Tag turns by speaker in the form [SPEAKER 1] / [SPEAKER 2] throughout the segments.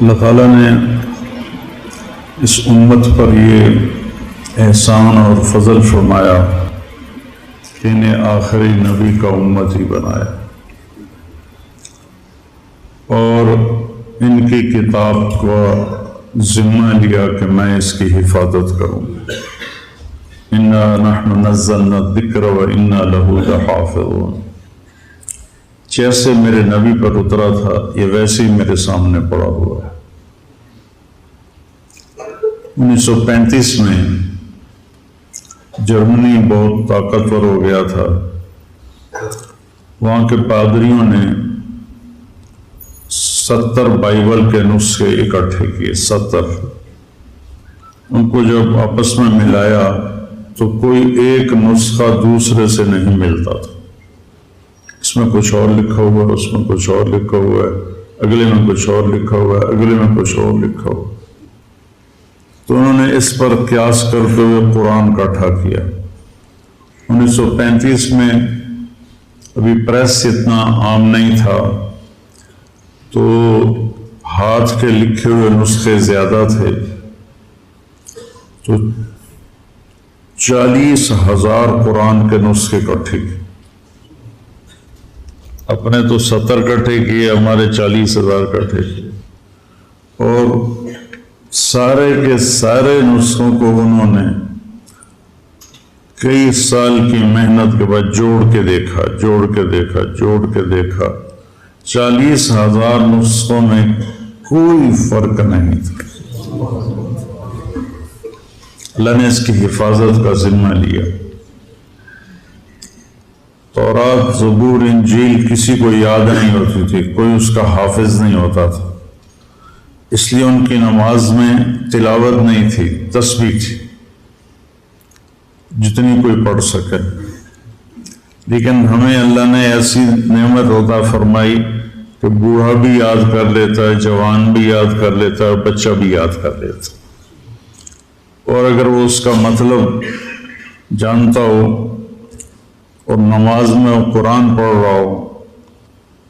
[SPEAKER 1] اللہ تعالیٰ نے اس امت پر یہ احسان اور فضل فرمایا کہ انہیں آخری نبی کا امت ہی بنایا اور ان کی کتاب کو ذمہ لیا کہ میں اس کی حفاظت کروں۔ انا نحن نزلنا الذکر وانا له لحافظون۔ جیسے میرے نبی پر اترا تھا یہ ویسے ہی میرے سامنے پڑا ہوا ہے۔ 1935 میں جرمنی بہت طاقتور ہو گیا تھا۔ وہاں کے پادریوں نے 70 بائبل کے نسخے اکٹھے کیے، 70۔ ان کو جب آپس میں ملایا تو کوئی ایک نسخہ دوسرے سے نہیں ملتا تھا۔ اس میں کچھ اور لکھا ہوا ہے، اس میں کچھ اور لکھا ہوا ہے، اگلے میں کچھ اور لکھا ہوا ہے، اگلے میں کچھ اور لکھا ہوا ہے۔ تو انہوں نے اس پر قیاس کرتے ہوئے قرآن کا اکٹھا کیا۔ 1935 میں ابھی پریس اتنا عام نہیں تھا تو ہاتھ کے لکھے ہوئے نسخے زیادہ تھے، تو 40,000 قرآن کے نسخے اکٹھے کیے۔ اپنے تو 70 اکٹھے کیے، ہمارے 40,000 اکٹھے کیے، اور سارے کے سارے نسخوں کو انہوں نے کئی سال کی محنت کے بعد جوڑ کے دیکھا، جوڑ کے دیکھا، جوڑ کے دیکھا۔ 40,000 نسخوں میں کوئی فرق نہیں تھا۔ اللہ نے اس کی حفاظت کا ذمہ لیا۔ تورات، زبور، انجیل کسی کو یاد نہیں ہوتی تھی، کوئی اس کا حافظ نہیں ہوتا تھا، اس لیے ان کی نماز میں تلاوت نہیں تھی، تسبیح تھی جتنی کوئی پڑھ سکے۔ لیکن ہمیں اللہ نے ایسی نعمت عطا فرمائی کہ بوڑھا بھی یاد کر لیتا ہے، جوان بھی یاد کر لیتا ہے، اور بچہ بھی یاد کر لیتا ہے، اور اگر وہ اس کا مطلب جانتا ہو اور نماز میں وہ قرآن پڑھ رہا ہو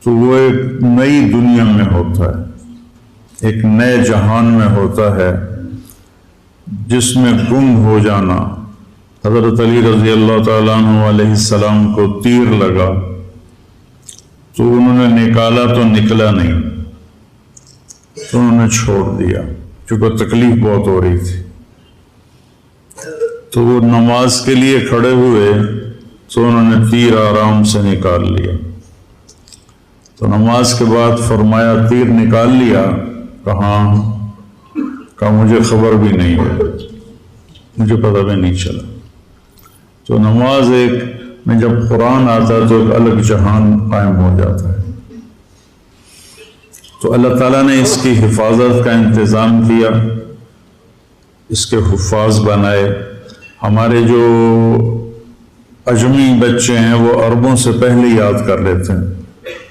[SPEAKER 1] تو وہ ایک نئی دنیا میں ہوتا ہے، ایک نئے جہان میں ہوتا ہے جس میں گم ہو جانا۔ حضرت علی رضی اللہ تعالیٰ عنہ علیہ السلام کو تیر لگا تو انہوں نے نکالا تو نکلا نہیں، تو انہوں نے چھوڑ دیا کیونکہ تکلیف بہت ہو رہی تھی۔ تو وہ نماز کے لیے کھڑے ہوئے تو انہوں نے تیر آرام سے نکال لیا۔ تو نماز کے بعد فرمایا تیر نکال لیا؟ کہا مجھے خبر بھی نہیں ہوئی، مجھے پتہ بھی نہیں چلا۔ تو نماز ایک میں جب قرآن آتا ہے تو ایک الگ جہان قائم ہو جاتا ہے۔ تو اللہ تعالیٰ نے اس کی حفاظت کا انتظام کیا، اس کے حفاظ بنائے۔ ہمارے جو اجمی بچے ہیں وہ عربوں سے پہلے یاد کر لیتے ہیں،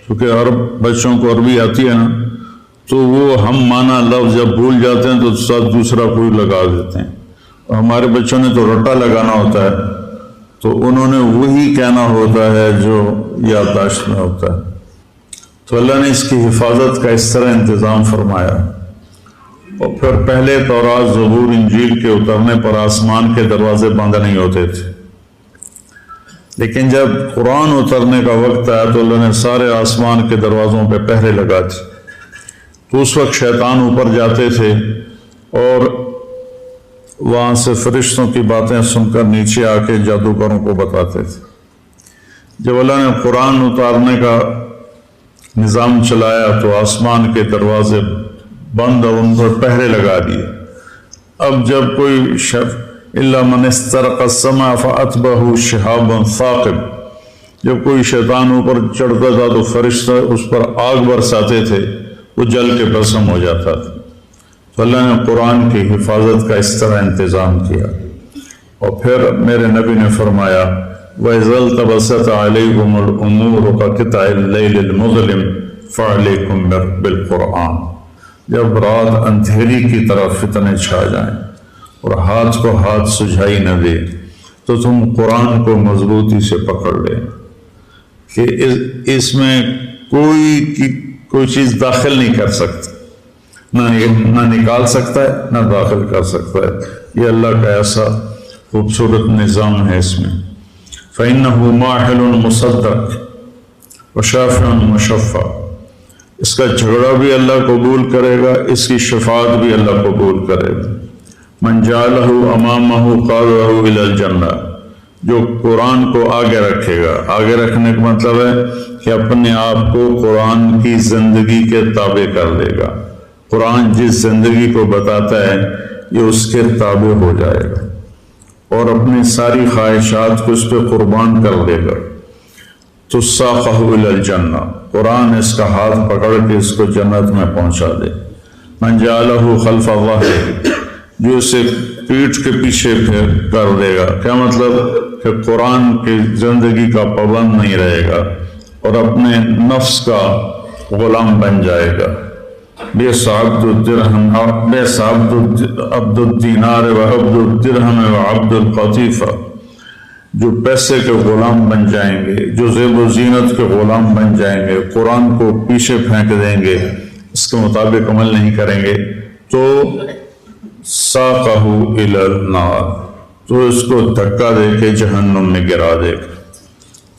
[SPEAKER 1] کیونکہ عرب بچوں کو عربی آتی ہے نا، تو وہ ہم مانا لفظ جب بھول جاتے ہیں تو ساتھ دوسرا کوئی لگا دیتے ہیں، اور ہمارے بچوں نے تو رٹا لگانا ہوتا ہے، تو انہوں نے وہی کہنا ہوتا ہے جو یادداشت میں ہوتا ہے۔ تو اللہ نے اس کی حفاظت کا اس طرح انتظام فرمایا۔ اور پھر پہلے تورات، زبور، انجیل کے اترنے پر آسمان کے دروازے بند نہیں ہوتے تھے، لیکن جب قرآن اترنے کا وقت آیا تو اللہ نے سارے آسمان کے دروازوں پہ پہرے لگا دی۔ تو اس وقت شیطان اوپر جاتے تھے اور وہاں سے فرشتوں کی باتیں سن کر نیچے آ کے جادوگروں کو بتاتے تھے۔ جب اللہ نے قرآن اتارنے کا نظام چلایا تو آسمان کے دروازے بند اور ان پر پہرے لگا دیے۔ اب جب کوئی شخص الا من استرق السماء فاتبعه شهاب ثاقب، جب کوئی شیطان اوپر چڑھتا تھا تو فرشتے اس پر آگ برساتے تھے، وہ جل کے بھسم ہو جاتا تھا۔ تو اللہ نے قرآن کی حفاظت کا اس طرح انتظام کیا۔ اور پھر میرے نبی نے فرمایا وَإِذَا الْتَبَسَتْ عَلَيْكُمُ الْأُمُورُ كَقِطَعِ اللَّيْلِ الْمُظْلِمِ فَعَلَيْكُمْ بِالْقُرْآنِ، جب رات اندھیری کی طرح فتنے چھا جائیں اور ہاتھ کو ہاتھ سجھائی نہ دے تو تم قرآن کو مضبوطی سے پکڑ لیں کہ اس میں کوئی چیز داخل نہیں کر سکتی، نہ نکال سکتا ہے نہ داخل کر سکتا ہے۔ یہ اللہ کا ایسا خوبصورت نظام ہے اس میں۔ فَإِنَّهُ مَاحِلٌ مُصَدَّقٌ وَشَافِعٌ مُشَفَّعٌ، اس کا جھگڑا بھی اللہ قبول کرے گا، اس کی شفاعت بھی اللہ قبول کرے گا۔ مَنْ جَعَلَهُ أَمَامَهُ قَادَهُ إِلَى الْجَنَّةِ، جو قرآن کو آگے رکھے گا۔ آگے رکھنے کا مطلب ہے کہ اپنے آپ کو قرآن کی زندگی کے تابع کر لے گا۔ قرآن جس زندگی کو بتاتا ہے یہ اس کے تابع ہو جائے گا اور اپنی ساری خواہشات کو اس پہ قربان کر لے گا۔ تو ساقہ الی الجنہ، قرآن اس کا ہاتھ پکڑ کے اس کو جنت میں پہنچا دے۔ من جعلہ خلف ظہرہ، جو اسے پیٹھ کے پیچھے پھر کر دے گا۔ کیا مطلب کہ قرآن کی زندگی کا پابند نہیں رہے گا اور اپنے نفس کا غلام بن جائے گا۔ بئس عبد الدرہم، بئس عبد الدینار و عبد الدرہم و عبد القطیفہ، جو پیسے کے غلام بن جائیں گے، جو زیب و زینت کے غلام بن جائیں گے، قرآن کو پیچھے پھینک دیں گے، اس کے مطابق عمل نہیں کریں گے، تو ساقہ الی النار، تو اس کو دھکا دے کے جہنم میں گرا دے گا۔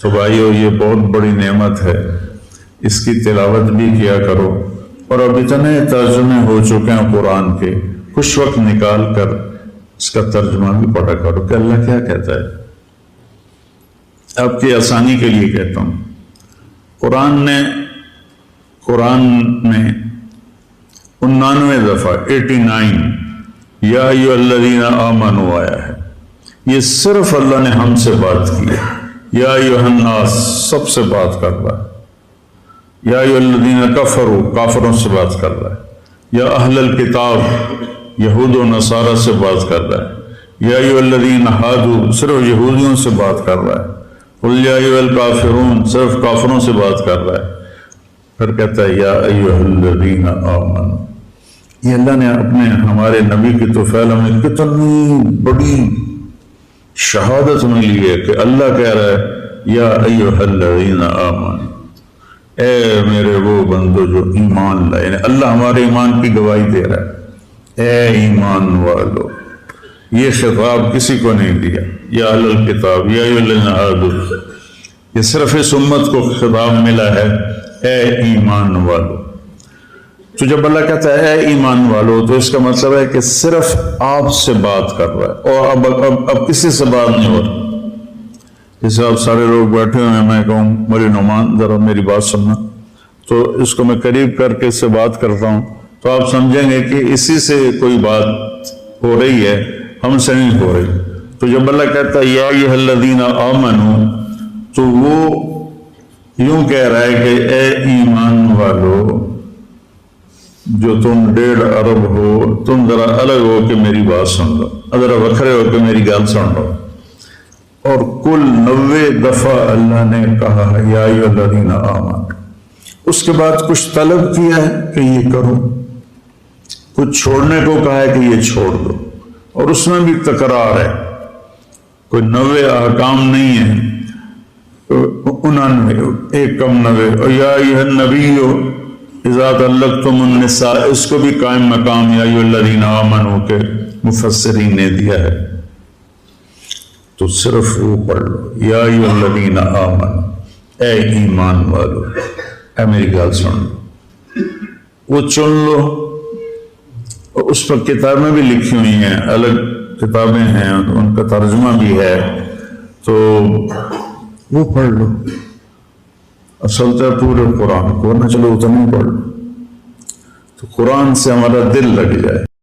[SPEAKER 1] تو بھائیو، یہ بہت بڑی نعمت ہے، اس کی تلاوت بھی کیا کرو۔ اور اب اتنے ترجمے ہو چکے ہیں قرآن کے، کچھ وقت نکال کر اس کا ترجمہ بھی پڑھا کرو کہ اللہ کیا کہتا ہے۔ آپ کی آسانی کے لیے کہتا ہوں، قرآن میں 99 دفعہ 89 یا ایھا الذین آمنوا آیا ہے۔ یہ صرف اللہ نے ہم سے بات کی ہے۔ یا ایھا الناس سب سے بات کر رہا ہے۔ یا ایھا الذین کفروا کافروں سے بات کر رہا ہے۔ یا اہل الکتاب یہود و نصارہ سے بات کر رہا ہے۔ یا ایھا الذین ہادوا صرف یہودیوں سے بات کر رہا ہے۔ قل یا ایھا الکافرون صرف کافروں سے بات کر رہا ہے۔ پھر کہتا ہے یا ایھا الذین آمنوا۔ یہ اللہ نے ہمارے نبی کی توفیل ہمیں کتنی بڑی شہادت ملی ہے کہ اللہ کہہ رہا ہے یا ایھا الذین آمنوا، اے میرے وہ بندو جو ایمان لائے، یعنی اللہ ہمارے ایمان کی گواہی دے رہا ہے، اے ایمان والو۔ یہ خطاب کسی کو نہیں دیا، یا اہل الکتاب یا ایھا الذین ہادوا، یہ صرف اس امت کو خطاب ملا ہے، اے ایمان والو۔ تو جب اللہ کہتا ہے اے ایمان والو، تو اس کا مطلب ہے کہ صرف آپ سے بات کر رہا ہے اور اب کسی سے بات نہیں ہو رہی۔ جیسے آپ سارے لوگ بیٹھے ہوئے ہیں، میں کہوں مولی نعمان ذرا میری بات سننا، تو اس کو میں قریب کر کے اس سے بات کرتا ہوں تو آپ سمجھیں گے کہ اسی سے کوئی بات ہو رہی ہے، ہم سے نہیں ہو رہی۔ تو جب اللہ کہتا ہے یا ایھا الذین آمنوا، تو وہ یوں کہہ رہا ہے کہ اے ایمان والو جو تم 1.5 ارب ہو، تم ذرا الگ ہو کے میری بات سن لو، ذرا وکھرے ہو کے میری گل سن لو۔ اور کل 90 دفعہ اللہ نے کہا یا ایھا الذین آمنوا، اس کے بعد کچھ طلب کیا ہے کہ یہ کرو، کچھ چھوڑنے کو کہا ہے کہ یہ چھوڑ دو، اور اس میں بھی تکرار ہے، کوئی 90 احکام نہیں ہے، 99 ایک کم 90۔ اور یا ایھا النبی اذا طلقتم النساء، اس کو بھی قائم مقام یا ایھا الذین آمنوا کے مفسرین نے دیا ہے۔ تو صرف وہ پڑھ لو یا ایھا الذین آمنوا، اے ایمان والو، اے میری گل سن لو، وہ چن لو۔ اور اس پر کتابیں بھی لکھی ہوئی ہیں، الگ کتابیں ہیں، ان کا ترجمہ بھی ہے، تو وہ پڑھ لو۔ اصل تو پورے قرآن کو نہ، چلو اتنا ہی پڑھ لو تو قرآن سے ہمارا دل لگ جائے۔